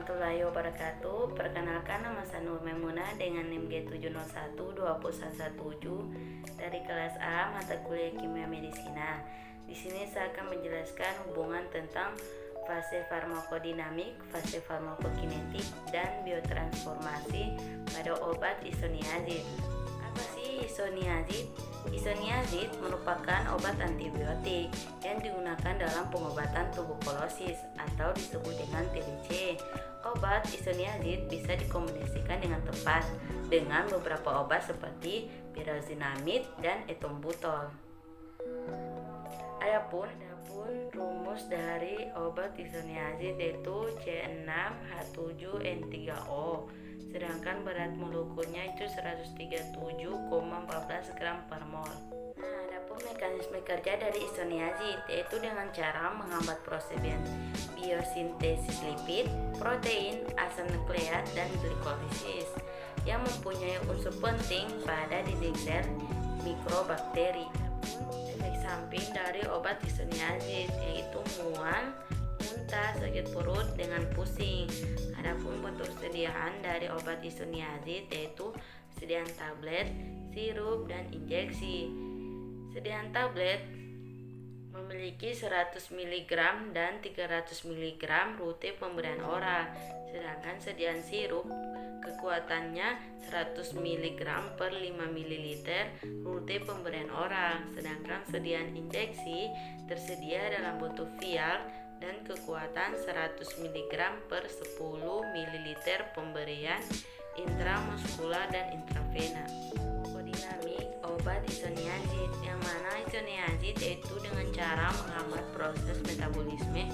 warahmatullahi wabarakatuh. Perkenalkan, nama saya Nur Maimunah dengan NIM G7012017 dari kelas A mata kuliah Kimia Medisina. Di sini saya akan menjelaskan hubungan tentang fase farmakodinamik, fase farmakokinetik, dan biotransformasi pada obat isoniazid. Apa sih isoniazid? Isoniazid merupakan obat antibiotik yang digunakan dalam pengobatan tuberkulosis atau disebut dengan TBC. Obat isoniazid bisa dikombinasikan dengan tepat dengan beberapa obat seperti pyrazinamid dan etombutol. Adapun rumus dari obat isoniazid yaitu C6H7N3O, sedangkan berat molekulnya itu 137,14 gram per mol. Nah, adapun mekanisme kerja dari isoniazid yaitu dengan cara menghambat proses biosintesis lipid, protein, asam nukleat, dan glikolisis yang mempunyai unsur penting pada dinding sel mikrobakteri. Efek samping dari obat isoniazid yaitu mual, muntah, sakit perut dengan pusing. Adapun bentuk sediaan dari obat isoniazid yaitu sediaan tablet, sirup, dan injeksi. Sediaan tablet memiliki 100 mg dan 300 mg rute pemberian oral, sedangkan sediaan sirup kekuatannya 100 mg per 5 ml rute pemberian oral, sedangkan sediaan injeksi tersedia dalam bentuk vial dan kekuatan 100 mg per 10 ml pemberian intramuskular dan intravena. Kodinamik obat isoniazid, yang mana isoniazid yaitu dengan cara menghambat proses metabolisme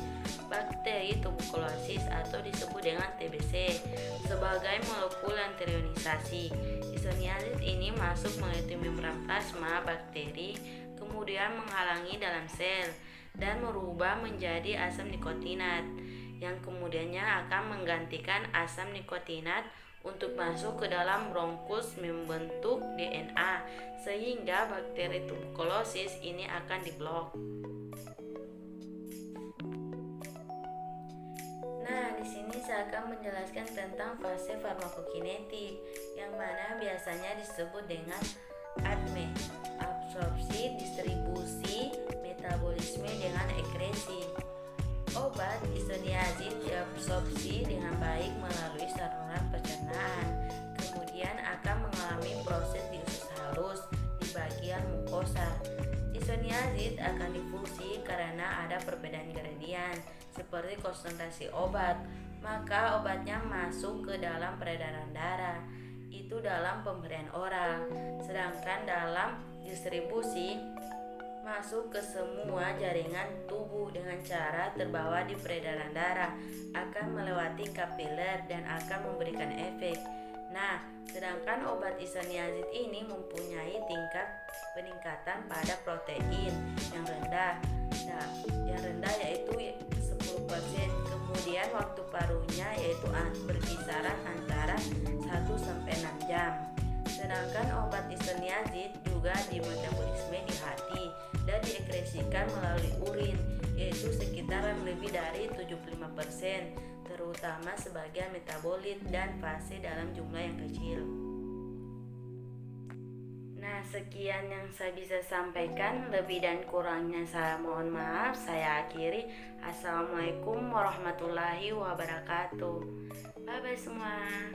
bakteri tuberkulosis atau disebut dengan TBC sebagai molekul antiionisasi. Isoniazid ini masuk melalui membran plasma bakteri, kemudian menghalangi dalam sel dan merubah menjadi asam nikotinat, yang kemudiannya akan menggantikan asam nikotinat untuk masuk ke dalam bronkus membentuk DNA, sehingga bakteri tuberkulosis ini akan diblok. Nah, di sini saya akan menjelaskan tentang fase farmakokinetik, yang mana biasanya disebut dengan ADME, absorpsi, distribusi, metabolisme dengan ekresi. Obat isoniazid diabsorpsi dengan baik melalui saluran pencernaan, kemudian akan mengalami proses di usus halus di bagian mukosa. Isoniazid akan difusi karena ada perbedaan gradien seperti konsentrasi obat, maka obatnya masuk ke dalam peredaran darah, itu dalam pemberian oral, sedangkan dalam distribusi masuk ke semua jaringan tubuh dengan cara terbawa di peredaran darah, akan melewati kapiler dan akan memberikan efek. Nah, sedangkan obat isoniazid ini mempunyai tingkat peningkatan pada protein yang rendah. Nah, yang rendah yaitu 10%, kemudian waktu paruhnya yaitu berkisaran antara 1-6 jam. Sedangkan obat isoniazid juga dimetabolisme di hati dan diekresikan melalui urin, yaitu sekitaran lebih dari 75%, terutama sebagai metabolit dan fase dalam jumlah yang kecil. Nah, sekian yang saya bisa sampaikan, lebih dan kurangnya saya mohon maaf. Saya akhiri. Assalamualaikum warahmatullahi wabarakatuh. Bye bye semua.